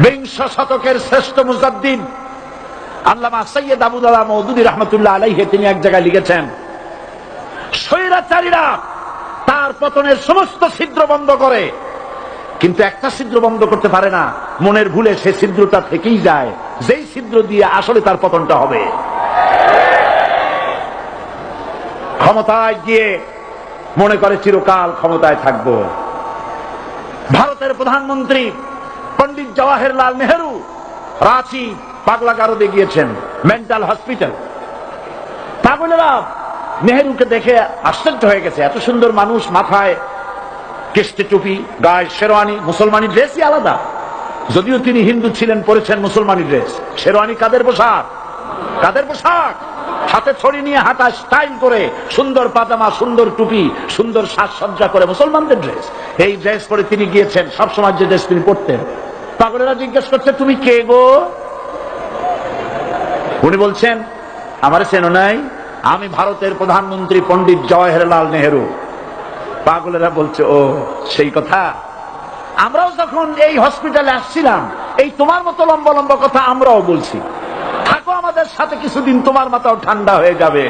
বিংশ শতকের শ্রেষ্ঠ মুজাদ্দিদ আল্লামা সৈয়দ আবুদুল্লাহ মওদুদী রাহমাতুল্লাহ আলাইহি তিনি এক জায়গায় লিখেছেন, স্বৈরাচারীরা তার পতনের সমস্ত ছিদ্র বন্ধ করে, কিন্তু একটা ছিদ্র বন্ধ করতে পারে না, মনের ভুলে সে ছিদ্রটা থেকেই যায়, যেই ছিদ্র দিয়ে আসলে তার পতনটা হবে। ক্ষমতায় গিয়ে মনে করে চিরকাল ক্ষমতায় থাকবো। ভারতের প্রধানমন্ত্রী পণ্ডিত জওয়াহরলাল নেহেরু রাঁচি পাগলাগারদে গিয়েছেন, মেন্টাল হসপিটাল। পাগলেরা নেহেরুকে দেখে আশ্চর্য হয়ে গেছে, এত সুন্দর মানুষ, মাথায় কেষ্টে টুপি, গায়ে শেরওয়ানি, মুসলমানি ড্রেসই আলাদা, যদিও তিনি হিন্দু ছিলেন, পরেছেন মুসলমানি ড্রেস। শেরওয়ানি কাদের পোশাক? কাদের পোশাক? হাতে ছড়ি নিয়ে হাঁটা স্টাইল করে, সুন্দর পাজামা, সুন্দর টুপি, সুন্দর সাজসজ্জা করে, মুসলমানদের ড্রেস। এই ড্রেস পরে তিনি গিয়েছেন, সবসময় যে ড্রেস তিনি পরতেন। পাগলেরা জিজ্ঞেস করছে, তুমি কে গো? উনি বলছেন, আমারে চেনো নাই? আমি ভারতের প্রধানমন্ত্রী পণ্ডিত জওয়াহরলাল নেহেরু। পাগলেরা বলছে, ও সেই কথা। আমরাও যখন এই হসপিটালে আসছিলাম, এই তোমার মতো লম্বা লম্বা কথা আমরাও বলছি, থাকো আমাদের সাথে কিছুদিন, তোমার মাথাও ঠান্ডা হয়ে যাবে।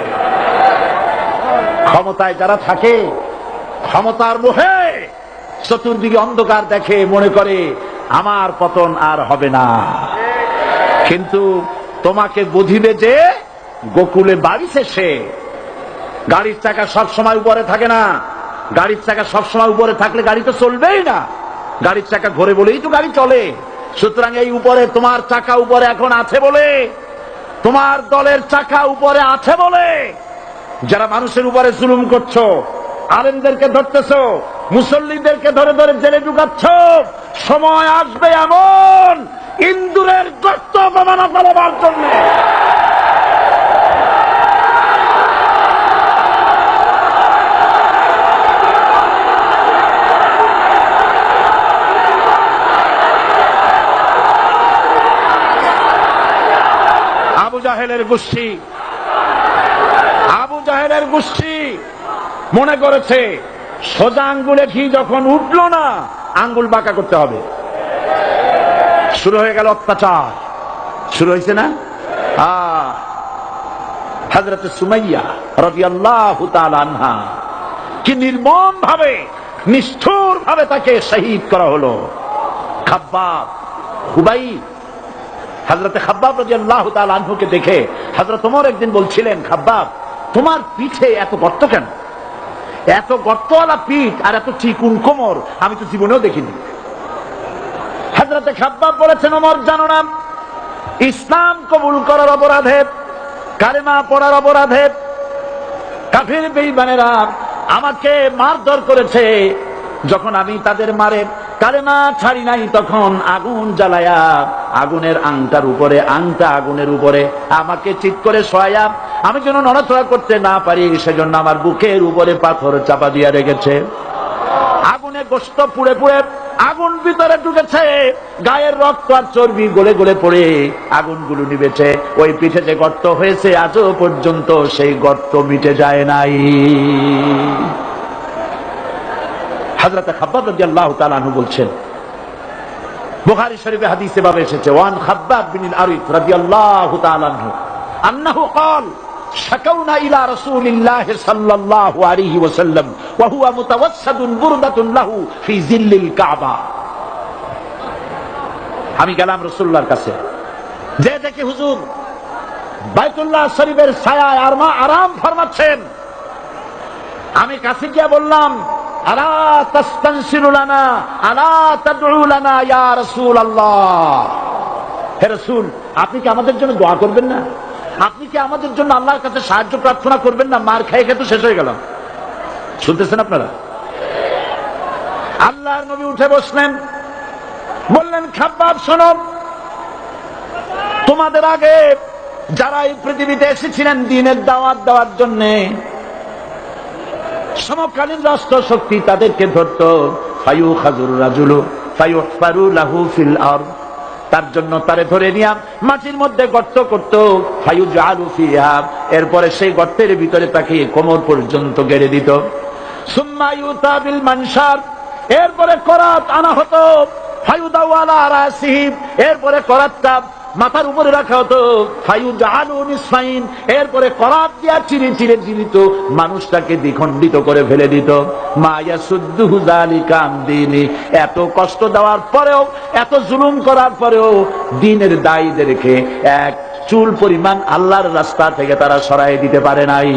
ক্ষমতায় যারা থাকে, ক্ষমতার মোহে চতুর্দিকে অন্ধকার দেখে, মনে করে আমার পতন আর হবে না। কিন্তু তোমাকে বুঝিবে যে গোকুলে বাড়ি শেষে। গাড়ির চাকা সবসময় উপরে থাকে না, গাড়ির চাকা সবসময় উপরে থাকলে গাড়ি তো চলবেই না, গাড়ির চাকা ঘোরে বলেই তো গাড়ি চলে। সুতরাং এই উপরে তোমার চাকা উপরে এখন আছে বলে, তোমার দলের চাকা উপরে আছে বলে যারা মানুষের উপরে জুলুম করছো, আলেমদেরকে ধরতেছো, মুসল্লিদেরকে ধরে ধরে জেলে ঢুকাচ্ছ, সময় আসবে এমন ইন্দুরের গর্ত অপমানা ফেলবার জন্য। আবু জাহেলের গোষ্ঠী মনে করেছে সোজা আঙ্গুলে ঘি যখন উঠলো না, আঙ্গুল বাঁকা করতে হবে। শুরু হয়ে গেল অত্যাচার, শুরু হয়েছে না? হযরত সুমাইয়া রাদিয়াল্লাহু তাআলা আনহা কি নির্মম ভাবে, নিষ্ঠুর ভাবে তাকে শহীদ করা হলো। খাব্বাব, খুবাইব, হযরত খাব্বাব রাদিয়াল্লাহু তাআলা আনহুকে দেখে হযরত ওমর একদিন বলছিলেন, খাব্বাব তোমার পিঠে এত গর্ত কেন? এত গর্তওয়ালা পিঠ আর এত চিকুন কোমর আমি তো জীবনেও দেখিনি। হযরত খাব্বাব বলেছেন, ওমর জানো না, ইসলাম কবুল করার অপরাধে, কালেমা পড়ার অপরাধে কাফির বেঈমানেরা আমাকে মারধর করেছে। যখন আমি তাদের মারে কালেমা ছাড়ি নাই, তখন আগুন জ্বালায়া আগুনের আংটার উপরে, আংটা আগুনের উপরে আমাকে চিৎ করে শোয়ায়া, আমি যেন নড়াচড়া করতে না পারি সেজন্য আমার বুকের উপরে পাথর চাপা দিয়া রেখেছে। আগুনে গোশত পুড়ে পুড়ে আগুন ভিতরে ঢুকেছে, গায়ের রক্ত আর চর্বি গলে গলে পড়ে আগুনগুলো নিবেছে। ওই পিঠে যে গর্ত হয়েছে আজও পর্যন্ত সেই গর্ত মিটে যায় নাই। হযরত খাব্বাব রাদিয়াল্লাহু তাআলা আনহু বলছেন, বুখারী শরীফে হাদিসে ভাবে এসেছে, ওয়ান খাব্বাব বিন আরিফ রাদিয়াল্লাহু তাআলা আনহু আন্নাহু ক্বাল শাকাউনা ইলা রাসূলিল্লাহি সাল্লাল্লাহু আলাইহি ওয়াসাল্লাম ওয়া হুয়া মুতাওয়াসসাদুন বুরদাতুন লাহু ফি জিল্লিল কাবা। আমি গেলাম রাসূলুল্লাহর কাছে, যে দেখি হুজুর বাইতুল্লাহ শরীফের ছায়ায় আরাম ফরমাচ্ছেন। আমি কাছে গিয়ে বললাম, আলা তাস্তানসিরু লানা আলা তাদউ লানা ইয়া রাসূলুল্লাহ, হে রাসূল আপনি কি আমাদের জন্য দোয়া করবেন না? আপনি কি আমাদের জন্য আল্লাহর কাছে সাহায্য প্রার্থনা করবেন না? মার খেয়ে খেয়ে তো শেষ হয়ে গেলাম। শুনতেছেন আপনারা? আল্লাহর নবী উঠে বসলেন, বললেন, খাব্বাব শোনো, তোমাদের আগে যারা এই পৃথিবীতে এসেছিলেন দ্বীনের দাওয়াত দেওয়ার জন্য, সমকালীন রাষ্ট্র শক্তি তাদেরকে ধরত, ফায়ুখাযুর রাজুলু ফায়ুহফারু লাহু ফিল আরদ, তার জন্য তারে ধরে নিয়া মাটির মধ্যে গর্ত করত, ফায়ুজআলু ফিহা, এরপরে সেই গর্তের ভিতরে তাকে কোমর পর্যন্ত গেড়ে দিত। সুম্মা ইউতা বিল মানশার, এরপরে করাত আনা হতো, ফায়ুদাউ আলা রাসিহি, এরপরে করাতটা মাথার উপরে রাখা হতো, ফায়ুজালু নিসফাইন, এরপরে করাত দিয়া চিরে চিরে দিত, মানুষটাকে দ্বিখণ্ডিত করে ফেলে দিত। মা ইয়াসুদ্দুহু যালিকা আন দীনি, এত কষ্ট দেওয়ার পরেও, এত জুলুম করার পরেও দ্বীনের দায়ীদেরকে এক চুল পরিমাণ আল্লাহর রাস্তা থেকে তারা সরাই দিতে পারে নাই।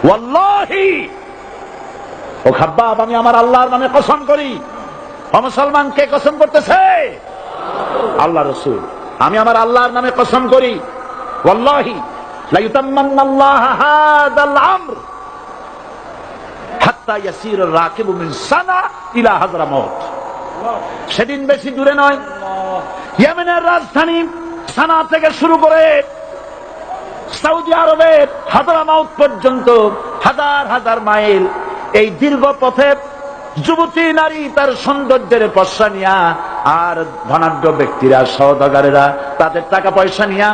ওয়াল্লাহি, ও খাব্বাব, আমি আমার আল্লাহর নামে কসম করি। ও মুসলমান, কে কসম করতেছে? আল্লাহ রাসূল। আমি আমার আল্লাহর নামে কসম করি, ওয়াল্লাহি লা ইউতাম্মান্নাল্লাহু হাদাল আমর হাত্তা ইয়াসির রাকিবু মিন সানা ইলা হাযরামাউত। সেদিন বেশি দূরে নয়, ইয়েমেনের রাজধানী সানা থেকে শুরু করে সৌদি আরবের হাযরামাউত পর্যন্ত হাজার হাজার মাইল, এই দীর্ঘ পথে যুবতী নারী তার সৌন্দর্যের পশ্চা নিয়া, আর ধনাঢ্য ব্যক্তিরা, সওদাগরেরা তাদের টাকা পয়সা নিয়া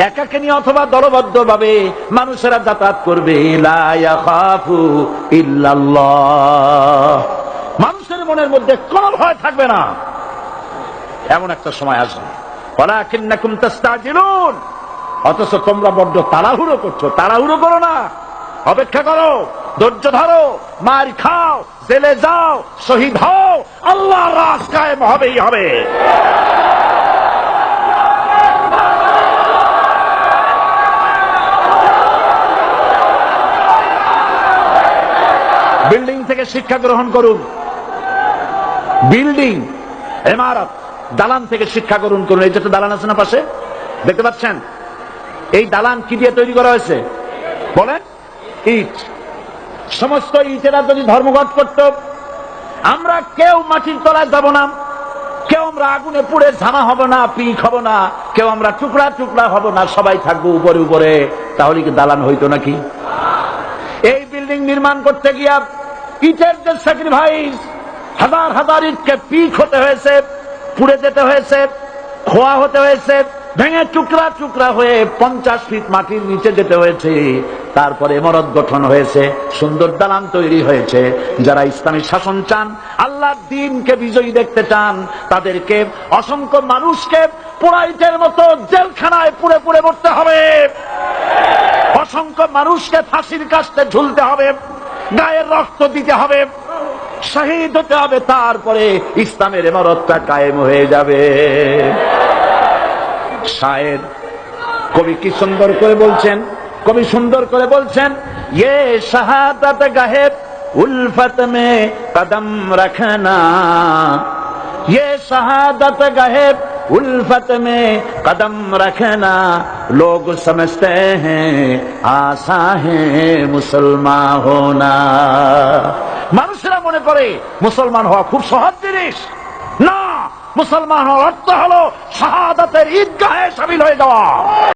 একাকিনী অথবা দলবদ্ধ ভাবে মানুষেরা যাতায়াত করবে। লা ইয়াখাফু ইল্লাল্লাহ, মানুষের মনের মধ্যে কোনো ভয় থাকবে না। এমন একটা সময় আসবে, ওয়ালাকিন্নাকুম তাস্তাজিলুন, অথচ তোমরা বড্ড তাড়াহুড়ো করছো। তাড়াহুড়ো করো না, অপেক্ষা করো, ধৈর্য ধরো, মার খাও, জেলে যাও, শহীদ হও, আল্লাহর রাজ কায়েম হবেই হবে। বিল্ডিং থেকে শিক্ষা গ্রহণ করুন, বিল্ডিং, ইমারত, দালান থেকে শিক্ষা গ্রহণ করুন। এই যেটা দালান আছে না পাশে, দেখতে পাচ্ছেন? এই দালান কি দিয়ে তৈরি করা হয়েছে বলেন? ইট। সমস্ত ইটেরা যদি ধর্মঘট করত, আমরা কেউ মাটির তলায় যাব না, কেউ আমরা আগুনে পুড়ে ঝামা হব না, পিক হব না, কেউ আমরা টুকরা টুকরা হব না, সবাই থাকবো উপরে উপরে, তাহলে কি দালান হইতো নাকি? এই বিল্ডিং নির্মাণ করতে গিয়া ইটের যে স্যাক্রিফাইস, হাজার হাজার ইটকে পিক হতে হয়েছে, পুড়ে যেতে হয়েছে, খোয়া হতে হয়েছে, ভেঙে টুকরা টুকরা হয়ে 50 ফিট মাটির নিচে যেতে হয়েছে, তারপরে ইমারত গঠন হয়েছে, সুন্দর দালান তৈরি হয়েছে। যারা ইসলামী শাসন চান, আল্লাহর দ্বীনকে বিজয়ী দেখতে চান, তাদেরকে অসংখ্য মানুষকে পোড়াইটের মতো জেলখানায় পুড়ে পুড়ে মরতে হবে, অসংখ্য মানুষকে ফাঁসির কাস্তে ঝুলতে হবে, গায়ের রক্ত দিতে হবে, শহীদ হতে হবে, তারপরে ইসলামের ইমারতটা কায়েম হয়ে যাবে। শায়ের, কবি কি সুন্দর করে বলছেন, কবি সুন্দর করে বলছেন, ये शहादत गाहे उल्फत में कदम रखना, ये शहादत गाहे उल्फत में कदम रखना, लोग समझते हैं आसा है मुसलमान होना। মানুষেরা মনে করে মুসলমান হওয়া খুব সহজ জিনিস। না, মুসলমান হওয়ার অর্থ হলো শাহাদাতের ঈদগাহে শামিল হয়ে যাওয়া।